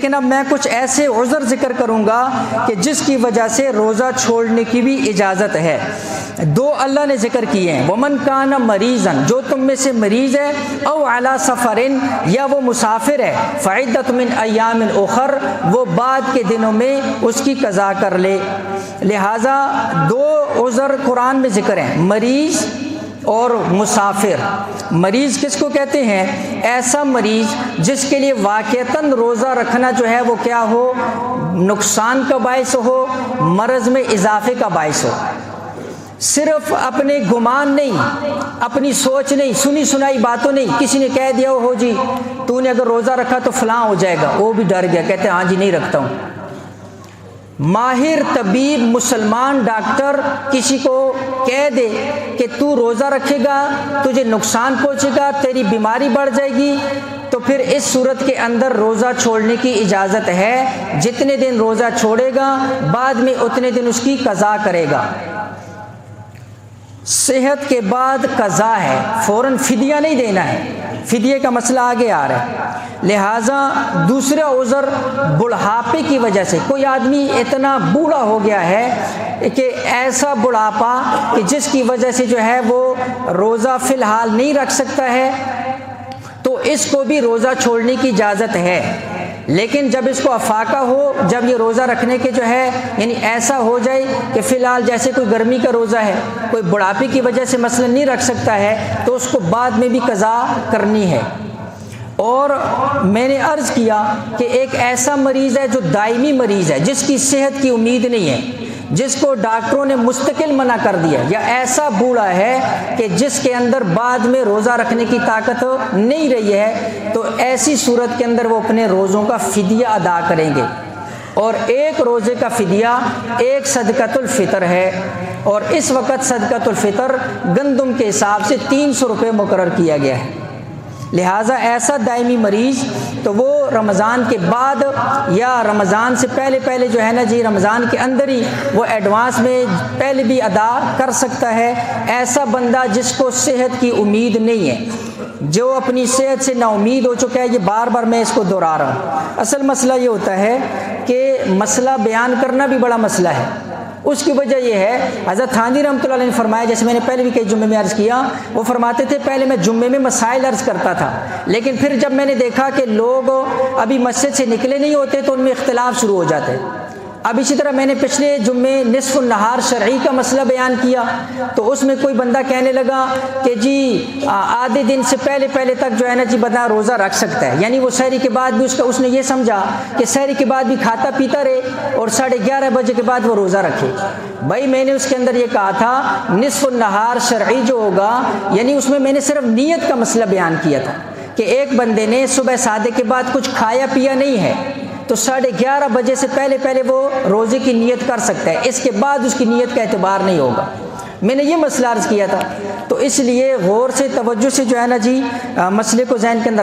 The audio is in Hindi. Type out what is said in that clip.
लेकिन अब मैं कुछ ऐसे उज़र ज़िक्र करूँगा कि जिसकी वजह से रोज़ा छोड़ने की भी इजाज़त है। दो अल्लाह ने ज़िक्र किए हैं, वमन काना मरीज़न, जो तुम में से मरीज़ है, औ अला सफ़रिन, या वो मुसाफिर है, फ़इद्दतुम मिन अय्यामिन उख़र, वो बाद के दिनों में उसकी कज़ा कर ले। लिहाजा दो उज़र कुरान में ज़िक्र हैं, मरीज़ और मुसाफिर। मरीज़ किसको कहते हैं? ऐसा मरीज़ जिसके लिए वाक़तन रोज़ा रखना जो है वो क्या हो, नुकसान का बायस हो, मरज़ में इजाफ़े का बायस हो। सिर्फ अपने गुमान नहीं, अपनी सोच नहीं, सुनी सुनाई बातों नहीं, किसी ने कह दिया हो जी तूने अगर रोज़ा रखा तो फ़लाँ हो जाएगा, वो भी डर गया, कहते हाँ जी नहीं रखता हूँ। माहिर तबीब मुसलमान डॉक्टर किसी को कह दे कि तू रोज़ा रखेगा तुझे नुकसान पहुँचेगा, तेरी बीमारी बढ़ जाएगी, तो फिर इस सूरत के अंदर रोज़ा छोड़ने की इजाज़त है। जितने दिन रोज़ा छोड़ेगा बाद में उतने दिन उसकी कज़ा करेगा। सेहत के बाद कज़ा है, फ़ौरन फ़िदिया नहीं देना है, फ़िदिये का मसला आगे आ रहा है। लिहाजा दूसरा उज़र बुढ़ापे की वजह से, कोई आदमी इतना बूढ़ा हो गया है कि ऐसा बुढ़ापा कि जिसकी वजह से जो है वो रोज़ा फ़िलहाल नहीं रख सकता है, तो इसको भी रोज़ा छोड़ने की इजाज़त है। लेकिन जब इसको अफाका हो, जब ये रोज़ा रखने के जो है यानी ऐसा हो जाए कि फ़िलहाल जैसे कोई गर्मी का रोज़ा है, कोई बुढ़ापे की वजह से मसलन नहीं रख सकता है, तो उसको बाद में भी कज़ा करनी है। और मैंने अर्ज़ किया कि एक ऐसा मरीज़ है जो दायमी मरीज़ है, जिसकी सेहत की उम्मीद नहीं है, जिसको डॉक्टरों ने मुस्तकिल मना कर दिया, या ऐसा बूढ़ा है कि जिसके अंदर बाद में रोज़ा रखने की ताकत नहीं रही है, तो ऐसी सूरत के अंदर वो अपने रोज़ों का फ़िदिया अदा करेंगे। और एक रोज़े का फ़िदिया एक सदक़तुल फ़ितर है, और इस वक्त सदक़तुल फ़ितर गंदम के हिसाब से 300 रुपये मुकर्रर किया गया है। लिहाजा ऐसा दायमी मरीज़ तो वो रमज़ान के बाद या रमज़ान से पहले पहले जो है ना जी, रमज़ान के अंदर ही वो एडवांस में पहले भी अदा कर सकता है। ऐसा बंदा जिसको सेहत की उम्मीद नहीं है, जो अपनी सेहत से नाउमीद हो चुका है, ये बार बार मैं इसको दोहरा रहा हूँ। असल मसला ये होता है कि मसला बयान करना भी बड़ा मसला है। उसकी वजह यह है, हज़रत थानवी रहमतुल्लाह अलैह ने फरमाया, जैसे मैंने पहले भी कई जुम्मे में अर्ज़ किया, वो फरमाते थे पहले मैं जुम्मे में मसाइल अर्ज़ करता था, लेकिन फिर जब मैंने देखा कि लोग अभी मस्जिद से निकले नहीं होते तो उनमें इख्तिलाफ शुरू हो जाते हैं। अब इसी तरह मैंने पिछले जुम्मे निस्फ़ुन नहार शरई का मसला बयान किया, तो उसमें कोई बंदा कहने लगा कि जी आधे दिन से पहले पहले तक जो है ना जी बंदा रोज़ा रख सकता है, यानी वो सहरी के बाद भी उसने ये समझा कि सहरी के बाद भी खाता पीता रहे और 11:30 बजे के बाद वो रोज़ा रखे। भाई मैंने उसके अंदर ये कहा था निस्फ़ुन नहार शरई जो होगा, यानी उसमें मैंने सिर्फ नीयत का मसला बयान किया था कि एक बंदे ने सुबह सादे के बाद कुछ खाया पिया नहीं है, तो 11:30 बजे से पहले पहले वो रोज़े की नीयत कर सकता है, इसके बाद उसकी नीयत का एतबार नहीं होगा। मैंने ये मसला अर्ज़ किया था। तो इसलिए गौर से तवज्जो से जो है ना जी मसले को ज़हन के अंदर